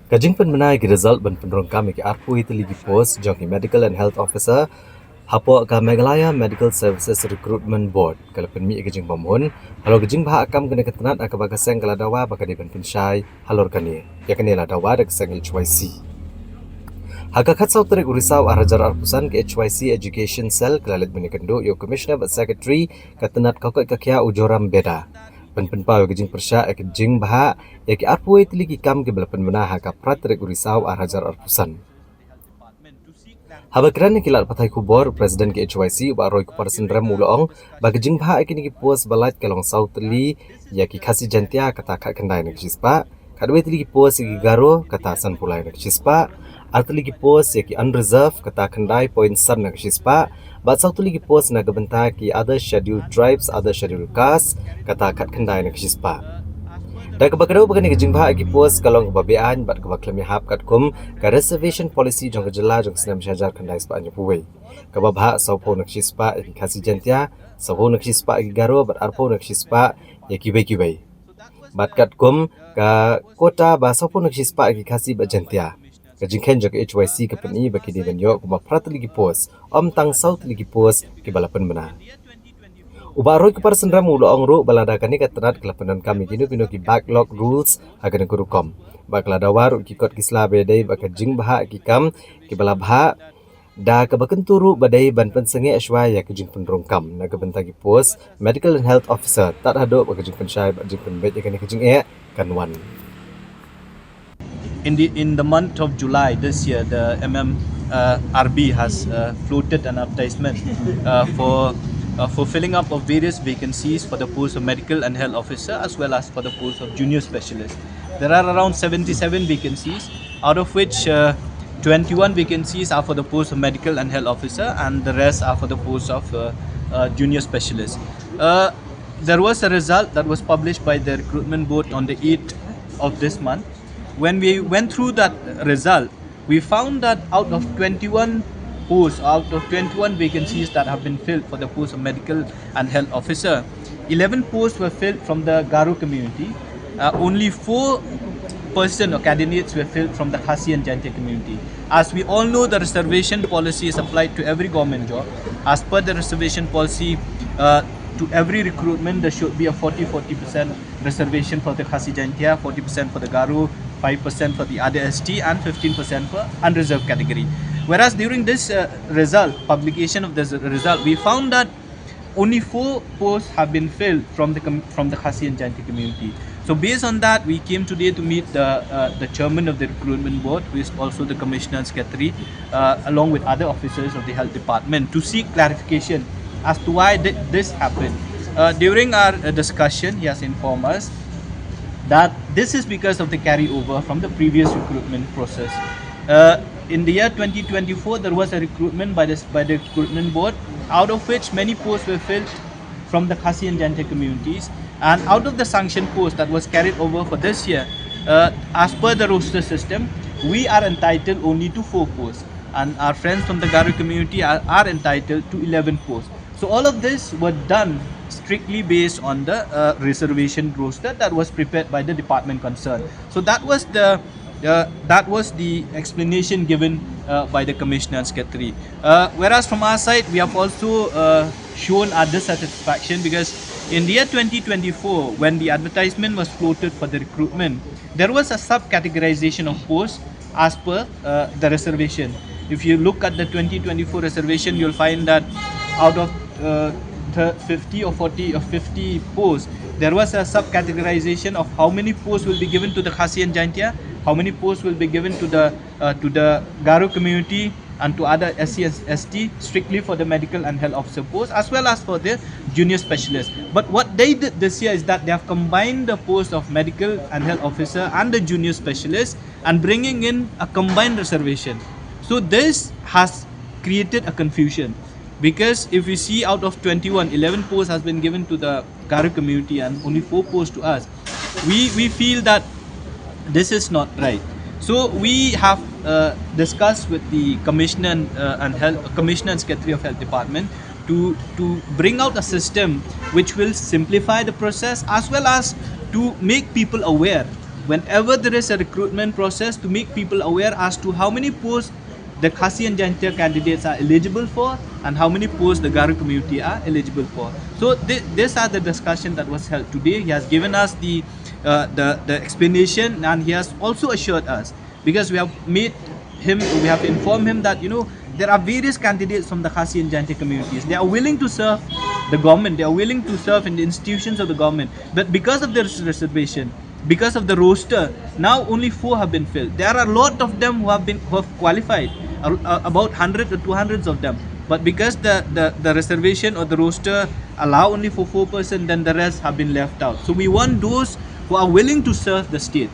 Kajing mengenai result ban penrong kami ke arpu itu lagi post jangki Medical and Health Officer hapo ka Meghalaya Medical Services Recruitment Board kalau penmi kajing pamun halo kajing bah akam kena ketenat akabaga seng kala dawa baka di ban pensyai halor kani ya kani la dawa dak seng HYC Hakakat sau terik urisau arajar arpusan ke HYC Education Cell kelalit menikendo yo Commissioner but Secretary ketenat kakak kakia ujoram beda penpau kejing persya kejing baha ya ki arpui tiligi kam ke belapan menah haka praterik urisau arajar arpusan Haba kerana kilat patai kubor Presiden ke HYC wa roi kupar sendram mulong bagi jing baha kini ki puas balat kelong sau teli ya ki kasi jantia kata kat kendai nak sispa kadwe teli ki puas ki garo kata san pulai nak sispa arteli ki puas ya ki unreserved kata kendai point san nak sispa bat sau teli ki puas nak benta ki other scheduled tribes other scheduled castes kata kat kendai nak sispa Dan kebakadau bagan ni kejing bahak kipus kalong kebabian bat kebak Khlem hap katkum ke reservation policy jong kejela jong senam syajar kendai sepa anya puwei. Kebab bahak saupo nak sispa iki kasi jantia, saupo nak sispa iki garo bat arpo nak sispa ya kibai-kibai. Bat katkum ke kota ba saupo nak sispa iki kasi bat jantia. Kejing ken jong HYC ke peni baki di banyo kuma prateli kipus om tang saut li kipus ke balapan benar. Ubaroi kepada sendram ulo angro baladakan ni katenat kelapanan kami kini ki backlog rules akan kurukom. Baklada waru ki kot kisla bedai baka jing baha ki kam ki balabha da ke bakenturu badai ban Pynsangeh HYC ya ke jing penrong kam na ke bentagi post Medical and Health Officer tak hado baka jing pensyai bak jing penbet ya ke jing kanwan. In the month of July this year, the RB has floated an advertisement for filling up of various vacancies for the post of medical and health officer as well as for the post of junior specialist. There are around 77 vacancies, out of which 21 vacancies are for the post of medical and health officer and the rest are for the post of junior specialist. There was a result that was published by the recruitment board on the 8th of this month. When we went through that result, we found that out of 21 posts, out of 21 vacancies that have been filled for the post of medical and health officer, 11 posts were filled from the Garo community. Only 4 person or candidates were filled from the Khasi and Jantia community. As we all know, the reservation policy is applied to every government job. As per the reservation policy, to every recruitment there should be a 40% reservation for the Khasi Jantia, 40% for the Garo, 5% for the other ST and 15% for unreserved category. Whereas during this publication of this result, we found that only 4 posts have been filled from the Khasi and Janti community. So based on that, we came today to meet the chairman of the recruitment board, who is also the commissioner and secretary, along with other officers of the health department, to seek clarification as to why this happened. During our discussion, he has informed us that this is because of the carryover from the previous recruitment process. In the year 2024, there was a recruitment by the recruitment board, out of which many posts were filled from the Khasi and Jantia communities, and out of the sanctioned post that was carried over for this year, as per the roster system, we are entitled only to 4 posts, and our friends from the Garo community are entitled to 11 posts. So all of this were done strictly based on the reservation roster that was prepared by the department concerned. So that was the explanation given by the commissioner and secretary. Whereas from our side, we have also shown our dissatisfaction because in the year 2024, when the advertisement was floated for the recruitment, there was a subcategorization of posts as per the reservation. If you look at the 2024 reservation, you'll find that out of 50 or 40 or 50 posts, there was a subcategorization of how many posts will be given to the Khasi and Jantia, how many posts will be given to the Garo community and to other SC and ST, strictly for the medical and health officer posts, as well as for the junior specialists. But what they did this year is that they have combined the post of medical and health officer and the junior specialist and bringing in a combined reservation. So this has created a confusion. Because if we see out of 21, 11 posts has been given to the Garo community and only 4 posts to us, we feel that this is not right. So we have discussed with the commissioner commissioner and secretary of health department to bring out a system which will simplify the process as well as to make people aware whenever there is a recruitment process, to make people aware as to how many posts the Khasi and Jaintia candidates are eligible for and how many posts the Garo community are eligible for. So these are the discussion that was held today. He has given us the explanation, and he has also assured us, because we have informed him that there are various candidates from the Khasi and Jaintia communities. They are willing to serve the government. They are willing to serve in the institutions of the government. But because of the reservation, because of the roster, now only 4 have been filled. There are a lot of them who have qualified, about 100 or 200 of them. But because the reservation or the roster allow only for 4%, then the rest have been left out. So we want those who are willing to serve the state,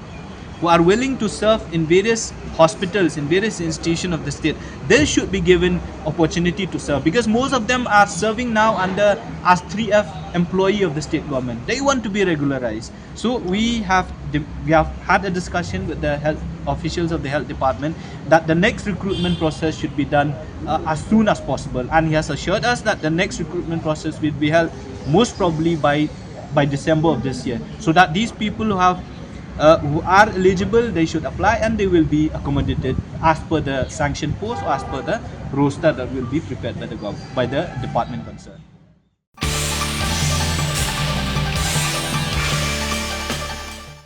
who are willing to serve in various hospitals, in various institutions of the state. They should be given opportunity to serve, because most of them are serving now under as 3F employee of the state government. They want to be regularized. So we have had a discussion with the health officials of the health department that the next recruitment process should be done as soon as possible, and he has assured us that the next recruitment process will be held most probably by December of this year, so that these people who are eligible, they should apply and they will be accommodated as per the sanction post or as per the roster that will be prepared by the department concerned.